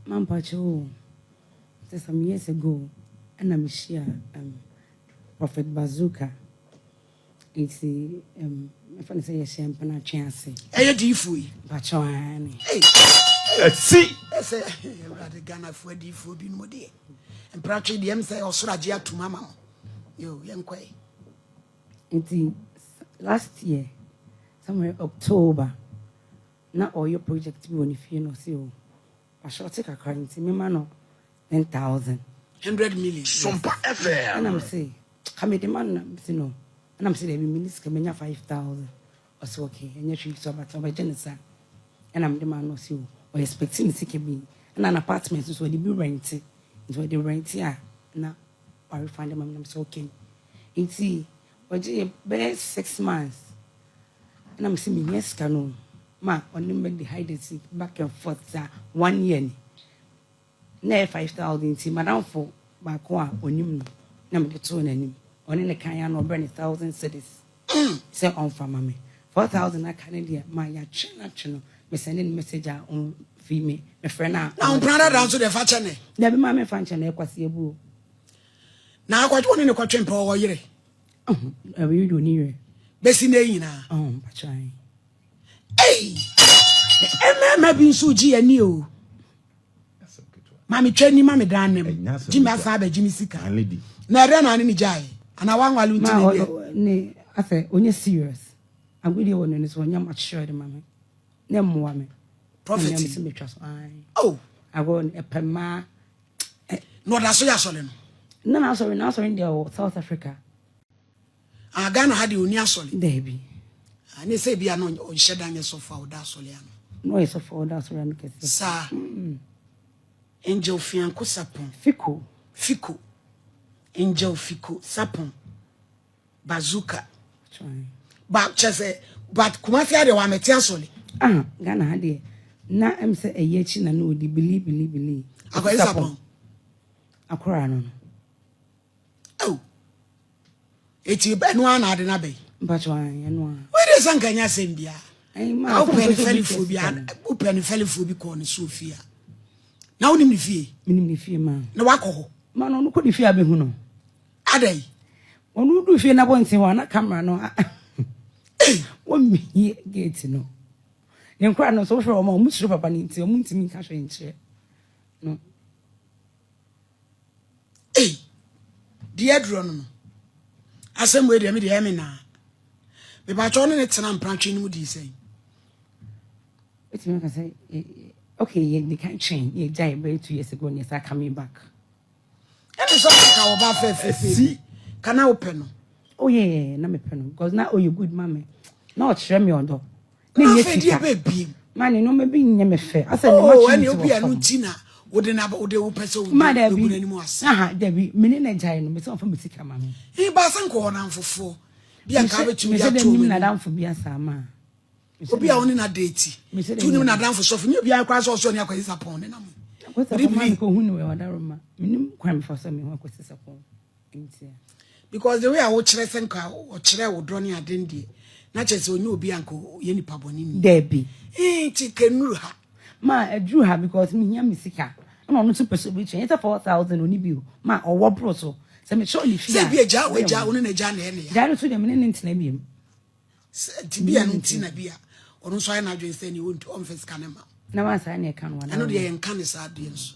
Mampacho, some years ago, and I'm sure Prophet Bazooka. It's my friend say champagne a chance. Hey, diffu. Pachoani. Hey, see. I say, rather Ghana for diffu bin modi. And practically the M say or Suragia to Mama. Yo, young quay. It's last year, somewhere October. Not all your project be on if you know, see. I shall take a currency, me man, 10,000. 100 million. SOMPA FM. And I'm saying, come in the man, no. And I'm saying, every minute, come in 5,000. Or so, okay, and you're so about my genocide. And I'm the man, no, see, or expecting to take me. And an apartment is where they be rented. It's where they rent here. Now, I find them, I'm so okay. It's but the best 6 months. And I'm saying, yes, canon. Ma, only make the hide it back and forth, 1 year. Near 5,000, madam for back one on you. Number 2 and him. Only the Kayan or burn 1,000 cities. Say on for mammy. 4,000 I Canadian, my channel. Me sending message on female, my friend. Now, I'm proud down to the fatchane. Never mammy function, I was a boo. Now, quite one in the quatrain power year. You do near. Bessinina. But trying. Hey, Emma been so G and you. Mammy training Mammy Dan, Jimmy Faber, Jimmy Sika, lady. Narana and Jai, and I want to I say, when you're serious, I'm really one in this one, you're much sure, mammy. No more, me. Prophetic. Oh, I go on a Pema. No, that's so yasolin. No, I'm sorry, now, in the South Africa. I Ghana had you near solid. Debbie. And they say, be an on shedding so far, that's Soliano. No, it's a four, that's what I'm getting. Sir, Angel Fianco Sapon, Fico, Angel Fico Sapon, Bazooka. But Chese, but Kumafia, the one Metiasoli. Ah, Ghana had it. Now I'm say a yetchin and no, believe. I got Sapon. A crown. Oh, it's you, Ben one had an abbey. But why, and one. Where is Ankanya Sembia? I'm open Feliphobia, open Feliphobic Sophia. Now, Nimmy Fee, minimum fear, man. No wako. Man, no, could if you have been who. Are they? One would do fear, no one say one, not camera, no. One me get to know. Then cry no social or more, much up and into a moon to me cash in chair. No. Hey, dear Drono. As some way, the Emina. The patron and it's an branching would he say. It's me, I say, okay, they can't change. You died 2 years ago, and yes, I coming back. And it's all about see. Can I open? Oh, yeah, no, me pen, because now, oh, you good, mammy. No, share me on door. No, baby. Man, no, maybe me fair. I said, oh, when you be a Nutina, wouldn't have the person, Mother, anymore. Ah, Debbie, minute and giant, Miss of Missika, mammy. He basan corner for 4. Be a cabbage to me, down for beer, Sama. Be only in a date. Miss Tuning down for something. You be a cross also near his upon. What's the man who knew what I remember? Minimum crime for some who was upon. Because the way I watch Ressen car or chair would draw near Dindy. Not just when you be uncle, Yenny Pabonini. Debbie. Eh, chicken ruha. Ma, I drew her because me, Missika. I'm not super so rich. It's a 4,000 on you. Ma, or what broso. Some surely say be a jar with Jar on a Johnny. Jar to them in Tinabim. To be an Tina beer. Or no, so I not just say you want to office canema. Now, I can't one. I know the uncanny audience.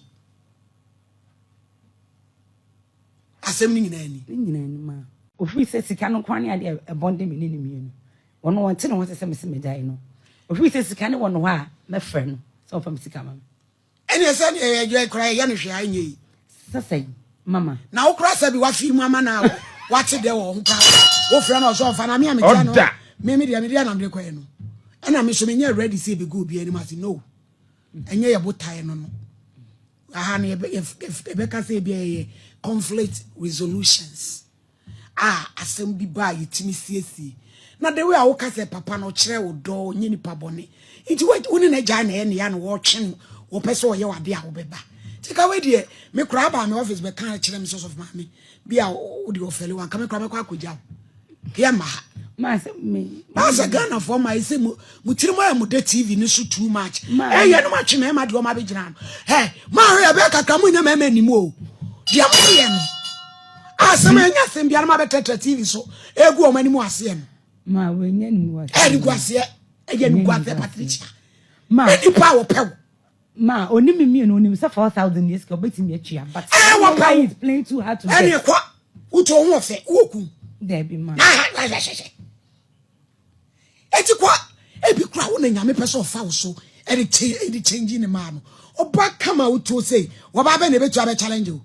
Assembling in any. Ma. If we say Sicano Quani idea a bonding in me. One wanted to say Miss Medino. If we say Sicano one why, my friend, so from Sicama. And your son, you cry, Yanish, I knew. Say, Mamma. Now, cross every what fee, Mamma now. What's it there? Oh, friend or so, and I'm a maybe the American I'm the Queno. And I'm assuming you're ready to say be good, be any must know. And you're about time on. If Rebecca say be a conflict resolutions. Ah, assembly by it, Miss CSC. Not the way I walk as a papa no chair or door, Nini Paboni. It's what only a giant and watching or person you are there, Beba. Take away, dear. Me crab on my office, but can't tell them source of mammy. Be our audio fellow and come and come a job. Here, ma. Ma say me. As a Ghana for my say mutirimo mu de TV ni so too much. Eh ye no ma twe me ma de o ma be gina. Hey, ma hwe be kakra mu nya me anim o. Dia mo ye no. Asem anya sem bia ma be tete TV so. Egu o ma anim ase no. Ma we nya ni mu ase. Eh ni guase. Eh ye ni guase Patricia. Ma ni pa wo pe. Ma oni me no oni say 4,000 years ko betimi atua but why is playing too hard to get. Any kwa uto ho fe woku. There be man. Eti kwa ebi kura wo na nyame pese ofa wo so e dey change ni ma no oba kama wo to say wo ba be na betu abe challenge o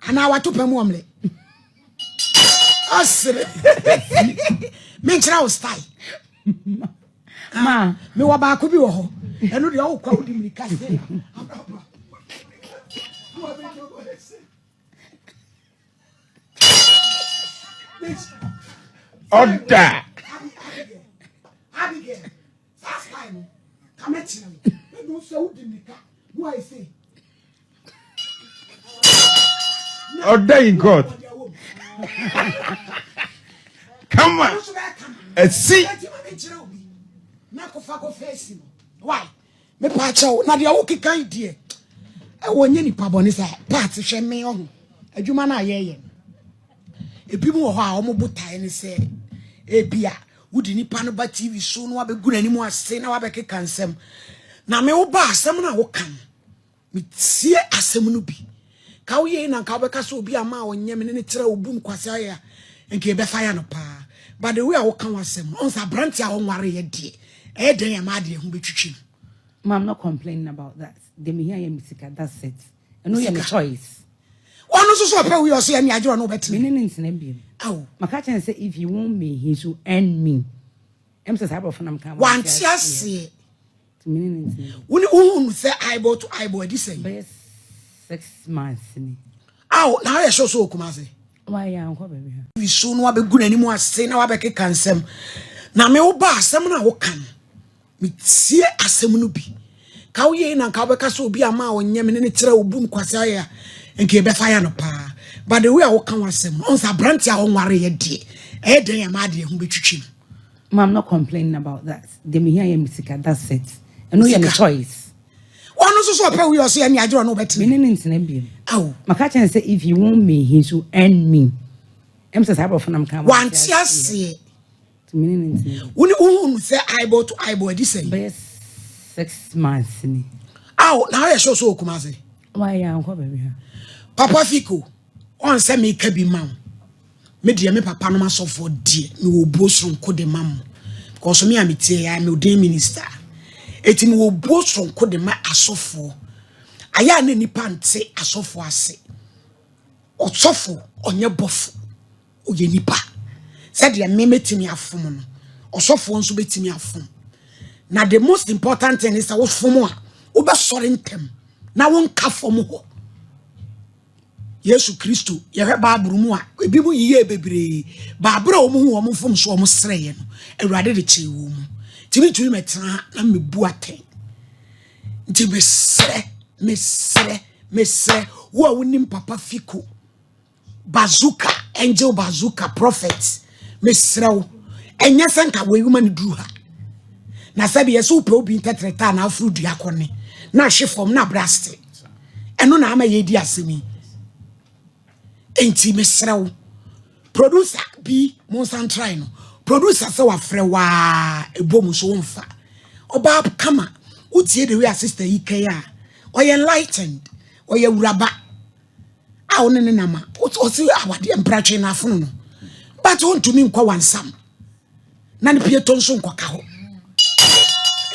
ana wa to pam omle asre me nchira wo style Ma me wa ba ko bi wo ho enu de wo kwa wo di mirika say Order. Abigail, first time, come at you. Don't say who did car. Who I say? Order in God. Come on. See. Why? Me pacho na dia wo kikan die. E wonye nipa bone sa part hwe me ho. Adwuma na ye. Ebi mu ho a omo botae ne se ebia wudi nipa no ba TV show no abegu nani mu ase na wabeke kansem na me wo ba asem na wo kan me tie asem no bi ka wo ye na ka wo beka so obi ama onye me ne tire obum kwase aya nke be fa ya no pa but the way I wo kan asem on sa branch a wo nware ye die e den ya ma de hu betwitwi. Ma, I'm not complaining about that. They me hear your music, that's it. I know you have a choice. One also pay we also any ajo no better. Meaning in Senebium. Oh, my catcher say if you want me, he should earn me. I'm so happy for them. One just say. Meaning in Who say eyeball to eyeball this say. 6 months. Oh, now I show so kumase. Why ya unko baby? We soon wa be good anymore say na wa be ke kansem. Na me wo ba asem na wo kan. Me tie asem no bi. Ka wo ye na ka wo be ka so obi ama onye me ne tire obum kwase aya. Nke be fire no pa. But the way I can wasem, on sa branch a on ware ye die. E den ya ma de hu betwitwi. Ma, I'm not complaining about that. They me hear your music, that's it. I know you have a choice. One also pay we also any ajo no better. Meaning in Senebium. Oh, my catcher say if you want me, he should earn me. I'm so happy for them. one just say. Meaning in Senebium. Who say eyeball to eyeball this say. 6 months. Oh, now I show so kumase. Why ya unko baby? Papa Fico, on say me ka bi mam. Me de me papa no maso for die. Me wo bosron ko de mam. Because me am tie I me odin minister. Eti me wo bosron ko de ma asofo. Aya na nipa nte asofo ase. Osofo onye bofo. Oye nipa. Said de me metimi afom no. Osofo nso betimi afom. Na the most important thing is that wo fom a wo be sore ntem. Na won ka fom ho. Yesu Kristo ye hwe baaburu mu a ebi mu yiye bebre baabura o mu hu o mu fom so o mu sreye no awurade de chi wo mu timi tumi metena na mebu aten nti mesre wo wonim Papa Fico bazooka angel bazooka prophet mesre wo enya sanka we woman duru ha na sabi yesu pe obi ntetreta na afru dua kone na hwe fom na braste eno na ama ye di asemi. Enti mesrew producer bi monsan try no producer se wa frɛ wa ebom so mfa oba kama utie the way sister ike ya oye enlightened oye wuraba a one ne nama o si awade empratwe na afono no but on to me nkwa wansam na ne pie tonso nkwa ka ho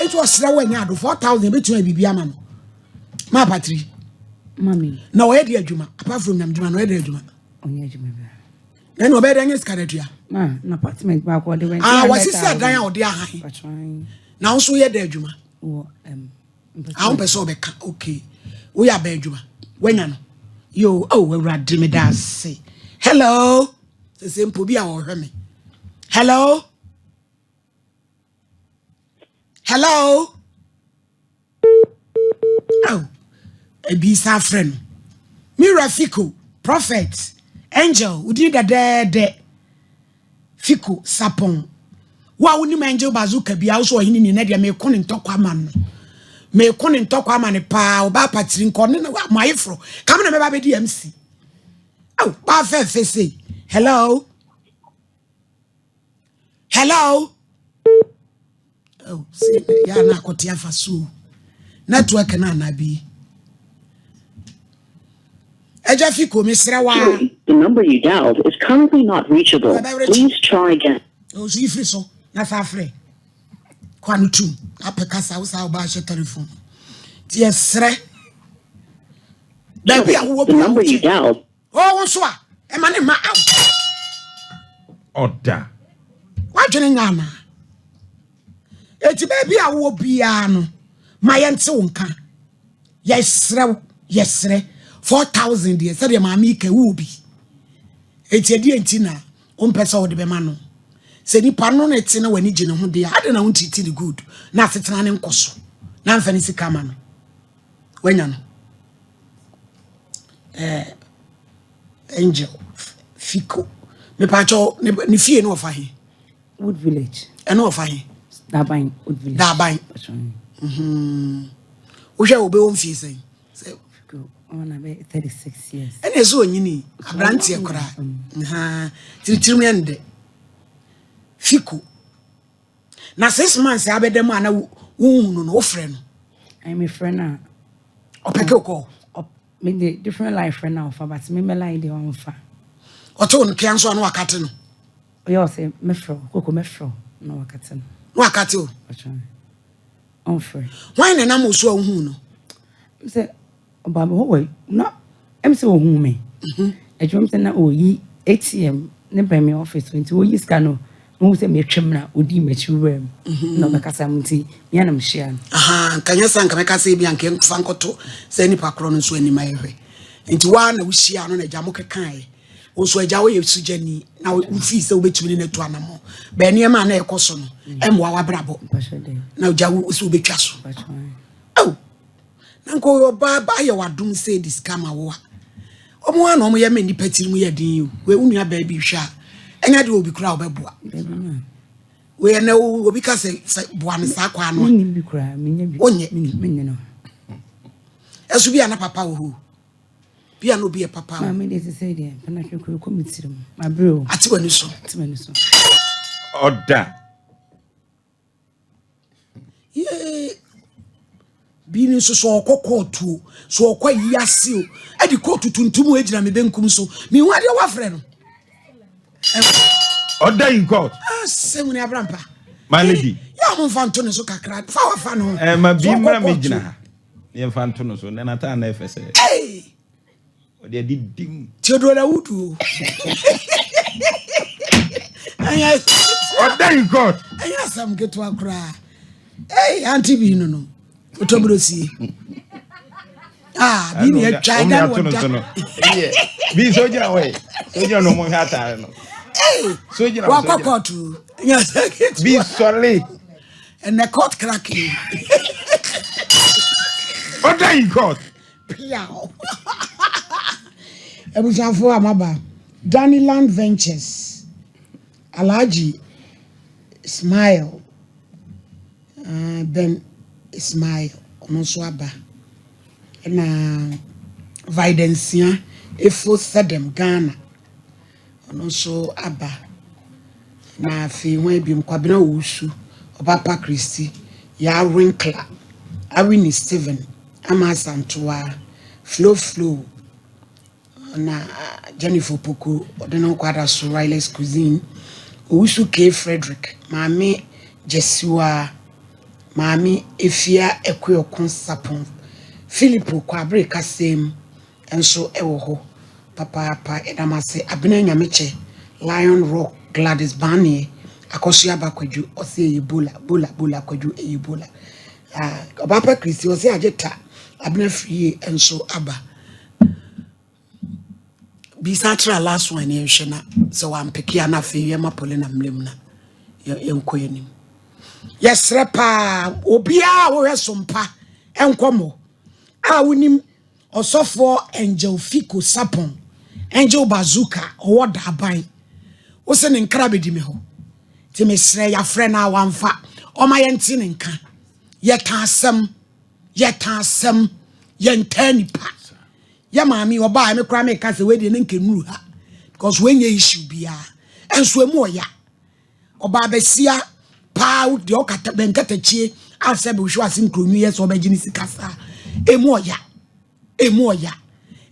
enti o sra wa nya do 4,000 betu bibia ama no ma patri Mami. Na oye di adwuma apart from nam dwuma no oye di adwuma. Onye adwuma ba. Na no be dey skaratua. Ma, na apartment ba ko de went. Wasi say dan a ode ahan. Na so ye di adwuma. Wo I person obeka okay. We are be adwuma. Wenya no. Yo, oh we rade me da say. Hello. Se mpo bi a wo hwe me. Hello. Hello. Oh. Ebisa friend. Mira Fico, prophet, angel, udi da de Fico sapon. wa woni manje bazuka bia wo so hini ni na dia me ko ne ntokwa man me ko ne ntokwa man pa oba patiri nko ne mayefro kam na me ba be di MC oh ba fe say hello oh see ya na kotia fasu network na bi Ejafiko misrawa the number you dialed is currently not reachable. Please try again. Oh, so if so, na fa frɛ. Kwanu tum, apekasa wo sa wo ba hye telephone. Ti esre. Da bia wo The number you dialed. Oh, wo so a, e ma ne ma out. Order. Wa dwene nyama. Eti ba bia wo bia no, ma yente wo nka. Yesre 4,000 dear, said your mammy ke wubi. Eti edi entina, pesa wo de be ma no. Se ni pano na etina wani gine ho de ade na wonti ti good na asetena ne nkoso na mfa ni sika ma no wanya no angel fiko me pacho ni fie no ofa he Wood Village e no ofa he Daban Wood Village Daban wo hwe obe won fie sen on about 36 years ene so onyini abrante ekora tiritim yende Fiku. Na 6 months abedem ana wuhunu no ofre no. I'm a friend now. Opeke ko. Me the different life friend now for but me lie the one fa. Oto no kian so anu akate no. Oyo say me fro, koko me fro no wakate no. No akate o. On free. Why na mo so hu no? Say oba me ho no. Em say ohu me. Ejum say na oyi ATM ne by me office 20 oyi scan no say me twem na odi machiwem no be kasa mti me anam hia kanya sanka me kasa bi anke fa nkoto say ni pakro no so ani mayehwe nti wa na wo hia no na gya mo kekan wo so agya wo ye sugani na wo fi se wo betumi ne to anamo be ne ma na ekoso no emwa wa brabo na agya wo so betwa so oh na nko yo ba ye wadum say this kama wo omo ana omo ye me ni patiri mu ye din we unua ba bi hwa enya de obi kura obeboa we na obi ka se boa ne sa kwa no ni bi kura menya bi menye no esu bi ana papa wo bi ana obi e papa ma me dey say dey na hwekuru committee mu ma bro ati wani so Order. bi ni so okokotu so okoyase o e di kotu tuntum e gina me benkum so mi hu ade wa frɛ no Order in court. Semuni abrampa. My lady. Ya mo fanto ne so kakra. Fa wa fa no. Ma bi mra me gina ha. Ye fanto no so na na ta na efese. Hey. O de didim. Theodore na wudu. Aya. Order in court. Aya sam geto akra. Hey, auntie bi no no. Otobrosi. Bi ni e twa da no. Bi so gina we. So gina no mo hata no. Hey, so you know, yes, be sorry. And the court cracking. Order in court. Piao. Ebusafo amaba. Daniland Ventures. Alaji Smile. Then Smile. Onoso aba. Na Videncia Efo Sedem Ghana. No so aba na fi wen bi mkwabena wusu obapa Christy ya Winkler Awini Steven Amasantoa flow na Jennifer Poku odena kwada so Riley's Cuisine wusu K Frederick mami Jesua mami Efia Ekweokon Sapon Philippo Kwabre Kasem enso ewo ho papa edamase abena nyameche Lion Rock Gladys Bani akosia bakwadwu ose ebola kwadwu ebola obapa Christy ose ageta abena free enso aba bisatra last one ye hwe na so wampekia na fe ye mapole na mlem na ye nkoyenim yesre pa obia wo hwe SOMPA enkomo a wonim osofo Angel Fiko Sapon Angel Bazooka or Daban. What's an incredible me ho? ti mesre ya friend na wamfa o ma yenti ne nka ye ka asem ye ntani pa ya maami oba me kra me ka se we de ne nkenu ha because when ye issue bia enso emu oya oba besia pa de okata benkatachie ase be hwo asim kronu ye so obegini sikasa emu oya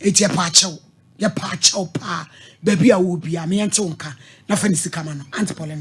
etie pa chew ya pa chew pa baby a wo bia me ente wonka na fa ni sikama no antipole